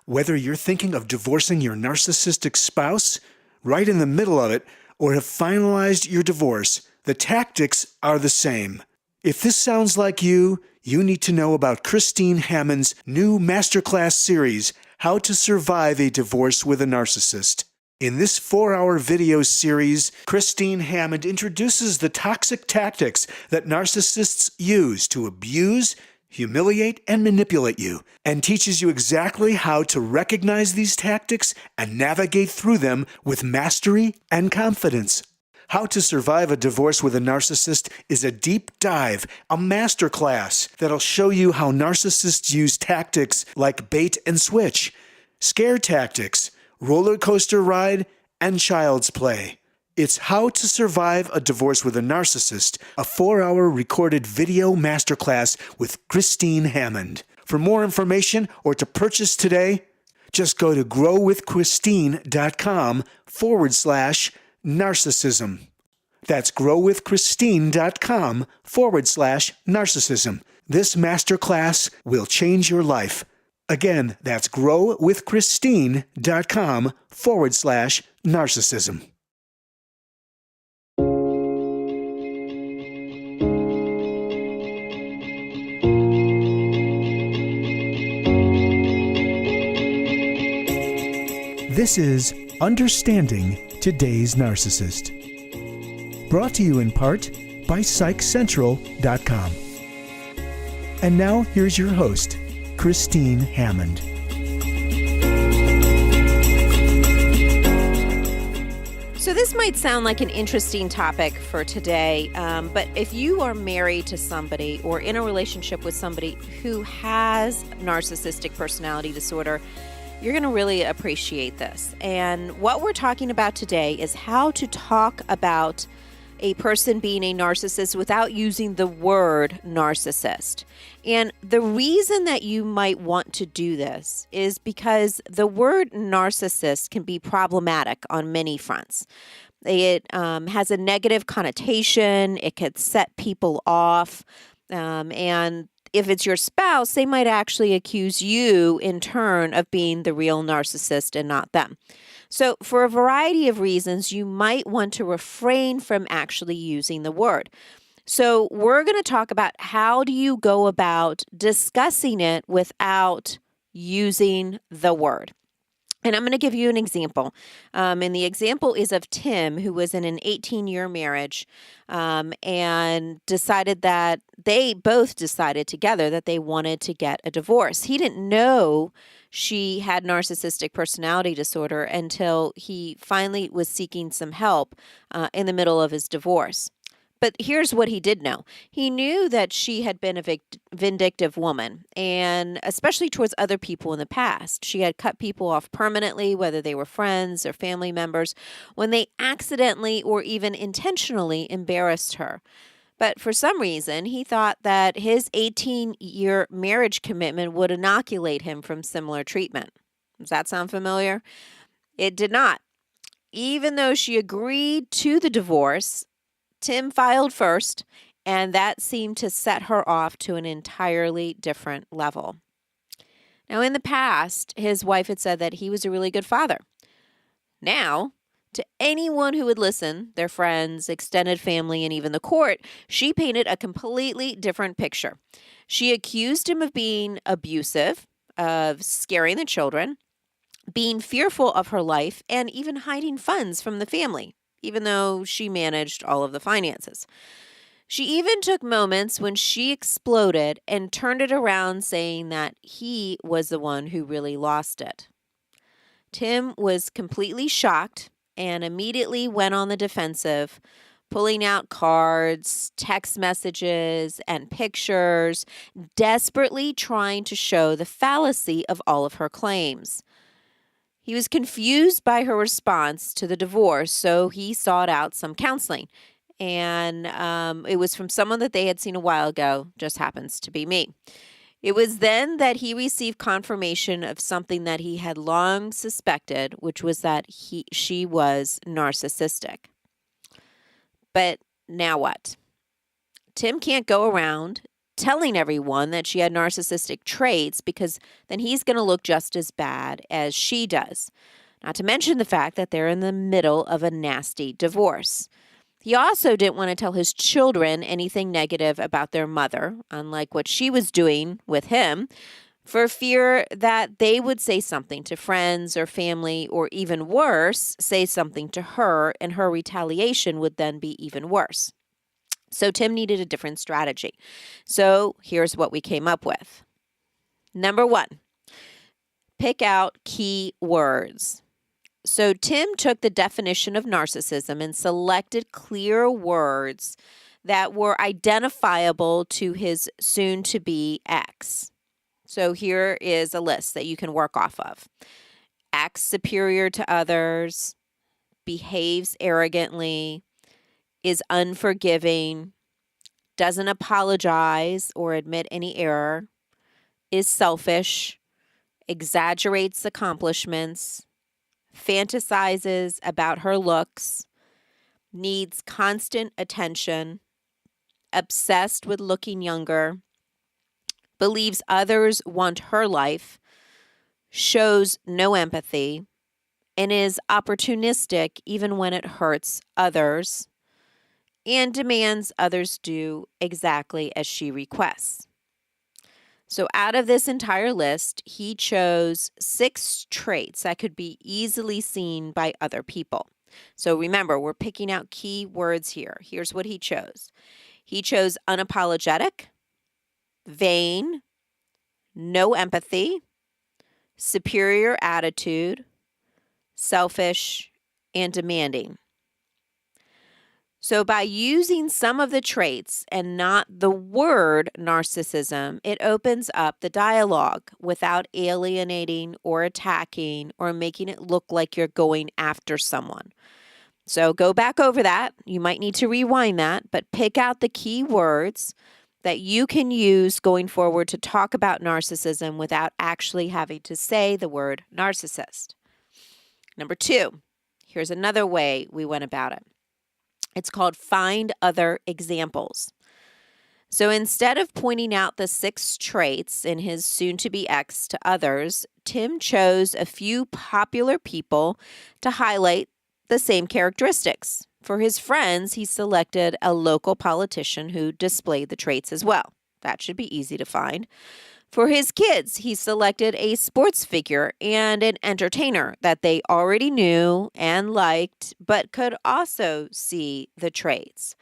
Whether you're thinking of divorcing your narcissistic spouse, right in the middle of it, or have finalized your divorce, the tactics are the same. If this sounds like you need to know about Christine Hammond's new masterclass series, How to Survive a Divorce with a Narcissist. In this 4-hour video series, Christine Hammond introduces the toxic tactics that narcissists use to abuse, humiliate, and manipulate you, and teaches you exactly how to recognize these tactics and navigate through them with mastery and confidence. How to Survive a Divorce with a Narcissist is a deep dive, a masterclass that'll show you how narcissists use tactics like bait and switch, scare tactics, roller coaster ride, and child's play. It's How to Survive a Divorce with a Narcissist, a 4-hour recorded video masterclass with Christine Hammond. For more information or to purchase today, just go to growwithchristine.com/narcissism. That's growwithchristine.com/narcissism. This masterclass will change your life. Again, that's growwithchristine.com/narcissism. This is Understanding Today's Narcissist, brought to you in part by PsychCentral.com. And now here's your host, Christine Hammond. So this might sound like an interesting topic for today, but if you are married to somebody or in a relationship with somebody who has narcissistic personality disorder, you're going to really appreciate this. And what we're talking about today is how to talk about a person being a narcissist without using the word narcissist. And the reason that you might want to do this is because the word narcissist can be problematic on many fronts. It has a negative connotation. It could set people off. And if it's your spouse, they might actually accuse you in turn of being the real narcissist and not them. So for a variety of reasons, you might want to refrain from actually using the word. So we're going to talk about how do you go about discussing it without using the word. And I'm going to give you an example. And the example is of Tim, who was in an 18-year marriage and decided that they both decided together that they wanted to get a divorce. He didn't know she had narcissistic personality disorder until he finally was seeking some help in the middle of his divorce. But here's what he did know. He knew that she had been a vindictive woman, and especially towards other people in the past. She had cut people off permanently, whether they were friends or family members, when they accidentally or even intentionally embarrassed her. But for some reason, he thought that his 18-year marriage commitment would inoculate him from similar treatment. Does that sound familiar? It did not. Even though she agreed to the divorce, Tim filed first, and that seemed to set her off to an entirely different level. Now, in the past, his wife had said that he was a really good father. Now, to anyone who would listen, their friends, extended family, and even the court, she painted a completely different picture. She accused him of being abusive, of scaring the children, being fearful of her life, and even hiding funds from the family, even though she managed all of the finances. She even took moments when she exploded and turned it around, saying that he was the one who really lost it. Tim was completely shocked and immediately went on the defensive, pulling out cards, text messages, and pictures, desperately trying to show the fallacy of all of her claims. He was confused by her response to the divorce, so he sought out some counseling. And it was from someone that they had seen a while ago, just happens to be me. It was then that he received confirmation of something that he had long suspected, which was that she was narcissistic. But now what? Tim can't go around telling everyone that she had narcissistic traits because then he's going to look just as bad as she does. Not to mention the fact that they're in the middle of a nasty divorce. He also didn't want to tell his children anything negative about their mother, unlike what she was doing with him, for fear that they would say something to friends or family, or even worse, say something to her, and her retaliation would then be even worse. So Tim needed a different strategy. So here's what we came up with. Number 1, pick out key words. So Tim took the definition of narcissism and selected clear words that were identifiable to his soon-to-be ex. So here is a list that you can work off of. Acts superior to others, behaves arrogantly, is unforgiving, doesn't apologize or admit any error, is selfish, exaggerates accomplishments, fantasizes about her looks, needs constant attention, obsessed with looking younger, believes others want her life, shows no empathy, and is opportunistic even when it hurts others, and demands others do exactly as she requests. So out of this entire list, he chose 6 traits that could be easily seen by other people. So remember, we're picking out key words here. Here's what he chose. He chose unapologetic, vain, no empathy, superior attitude, selfish, and demanding. So by using some of the traits and not the word narcissism, it opens up the dialogue without alienating or attacking or making it look like you're going after someone. So go back over that. You might need to rewind that, but pick out the key words that you can use going forward to talk about narcissism without actually having to say the word narcissist. Number 2, here's another way we went about it. It's called find other examples. So instead of pointing out the 6 traits in his soon-to-be ex to others, Tim chose a few popular people to highlight the same characteristics. For his friends, he selected a local politician who displayed the traits as well. That should be easy to find. For his kids, he selected a sports figure and an entertainer that they already knew and liked, but could also see the traits.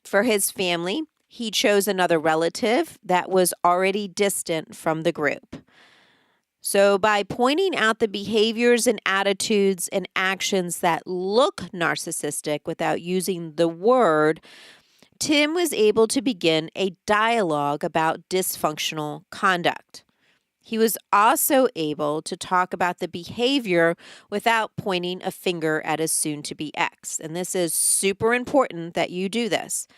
For his family, he chose another relative that was already distant from the group. So by pointing out the behaviors and attitudes and actions that look narcissistic without using the word, Tim was able to begin a dialogue about dysfunctional conduct. He was also able to talk about the behavior without pointing a finger at his soon-to-be ex. And this is super important that you do this,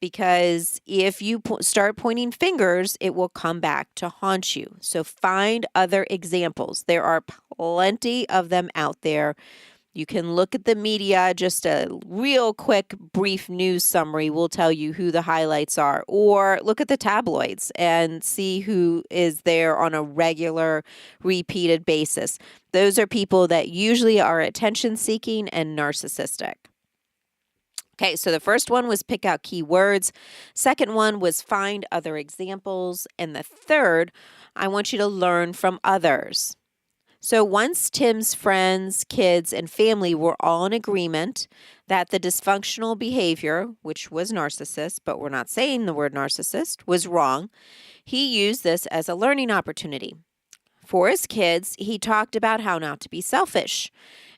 because if you start pointing fingers, it will come back to haunt you. So find other examples. There are plenty of them out there. You can look at the media, just a real quick, brief news summary will tell you who the highlights are. Or look at the tabloids and see who is there on a regular, repeated basis. Those are people that usually are attention-seeking and narcissistic. Okay, so the first one was pick out key words. Second one was find other examples. And the third, I want you to learn from others. So once Tim's friends, kids, and family were all in agreement that the dysfunctional behavior, which was narcissist, but we're not saying the word narcissist, was wrong, he used this as a learning opportunity. For his kids, he talked about how not to be selfish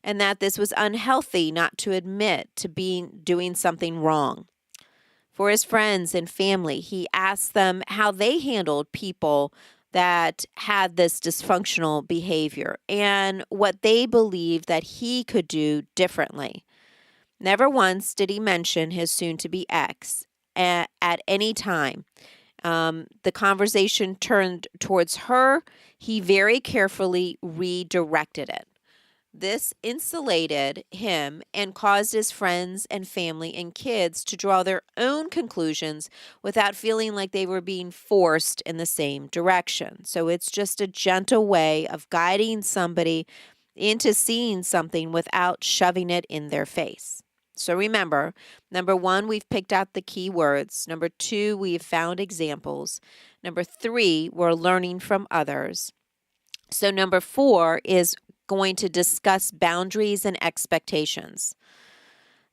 and that this was unhealthy not to admit to doing something wrong. For his friends and family, he asked them how they handled people that had this dysfunctional behavior and what they believed that he could do differently. Never once did he mention his soon-to-be ex at any time. The conversation turned towards her. He very carefully redirected it. This insulated him and caused his friends and family and kids to draw their own conclusions without feeling like they were being forced in the same direction. So it's just a gentle way of guiding somebody into seeing something without shoving it in their face. So remember, number 1, we've picked out the key words. Number 2, we've found examples. Number 3, we're learning from others. So number 4 is going to discuss boundaries and expectations.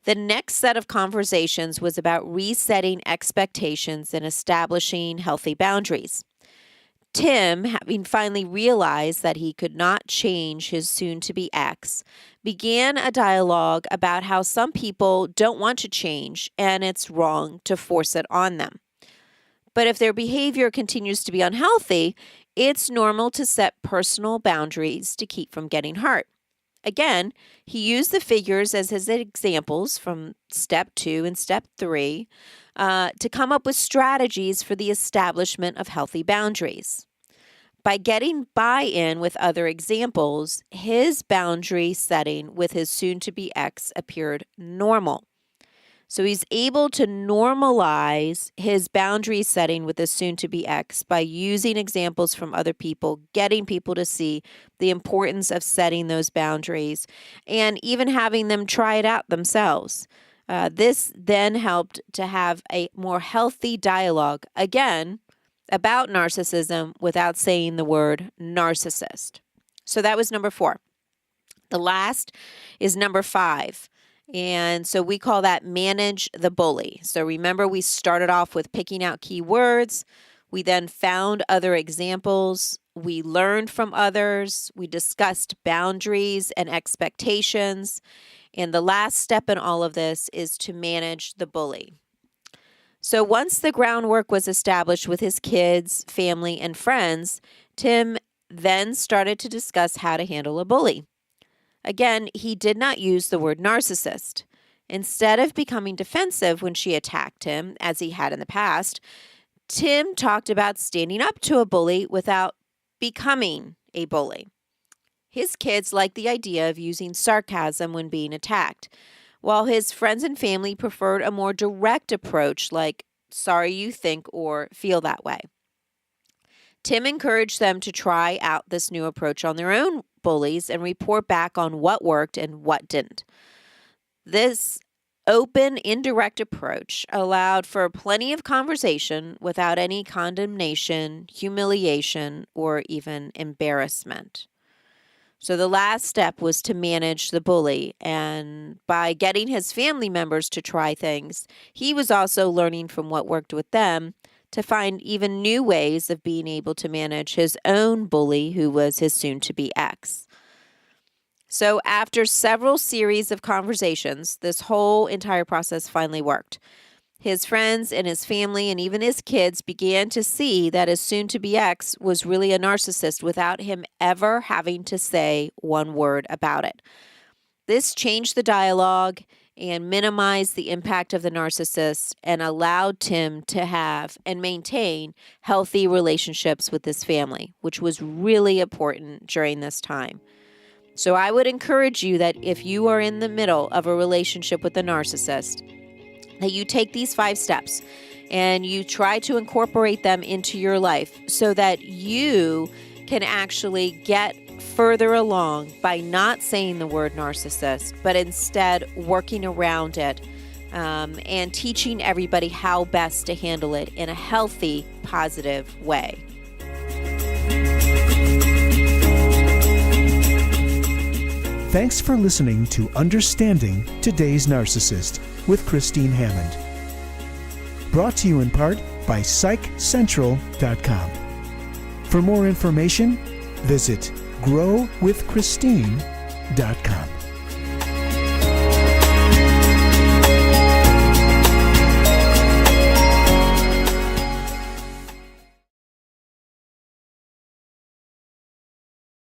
The next set of conversations was about resetting expectations and establishing healthy boundaries. Tim, having finally realized that he could not change his soon-to-be ex, began a dialogue about how some people don't want to change and it's wrong to force it on them. But if their behavior continues to be unhealthy, it's normal to set personal boundaries to keep from getting hurt. Again, he used the figures as his examples from step 2 and step 3 to come up with strategies for the establishment of healthy boundaries. By getting buy-in with other examples, his boundary setting with his soon-to-be ex appeared normal. So he's able to normalize his boundary setting with his soon-to-be ex by using examples from other people, getting people to see the importance of setting those boundaries, and even having them try it out themselves. This then helped to have a more healthy dialogue, again, about narcissism without saying the word narcissist. So that was number 4. The last is number 5. And so we call that manage the bully. So remember, we started off with picking out key words. We then found other examples. We learned from others. We discussed boundaries and expectations. And the last step in all of this is to manage the bully. So once the groundwork was established with his kids, family, and friends, Tim then started to discuss how to handle a bully. Again, he did not use the word narcissist. Instead of becoming defensive when she attacked him, as he had in the past, Tim talked about standing up to a bully without becoming a bully. His kids liked the idea of using sarcasm when being attacked, while his friends and family preferred a more direct approach like, sorry you think or feel that way. Tim encouraged them to try out this new approach on their own bullies and report back on what worked and what didn't. This open, indirect approach allowed for plenty of conversation without any condemnation, humiliation, or even embarrassment. So the last step was to manage the bully, and by getting his family members to try things, he was also learning from what worked with them to find even new ways of being able to manage his own bully, who was his soon-to-be ex. So after several series of conversations, this whole entire process finally worked. His friends and his family and even his kids began to see that his soon-to-be ex was really a narcissist without him ever having to say one word about it. This changed the dialogue and minimized the impact of the narcissist and allowed Tim to have and maintain healthy relationships with his family, which was really important during this time. So I would encourage you that if you are in the middle of a relationship with a narcissist, that you take these 5 steps and you try to incorporate them into your life so that you can actually get further along by not saying the word narcissist, but instead working around it and teaching everybody how best to handle it in a healthy, positive way. Thanks for listening to Understanding Today's Narcissist with Christine Hammond. Brought to you in part by PsychCentral.com. For more information, visit growwithchristine.com.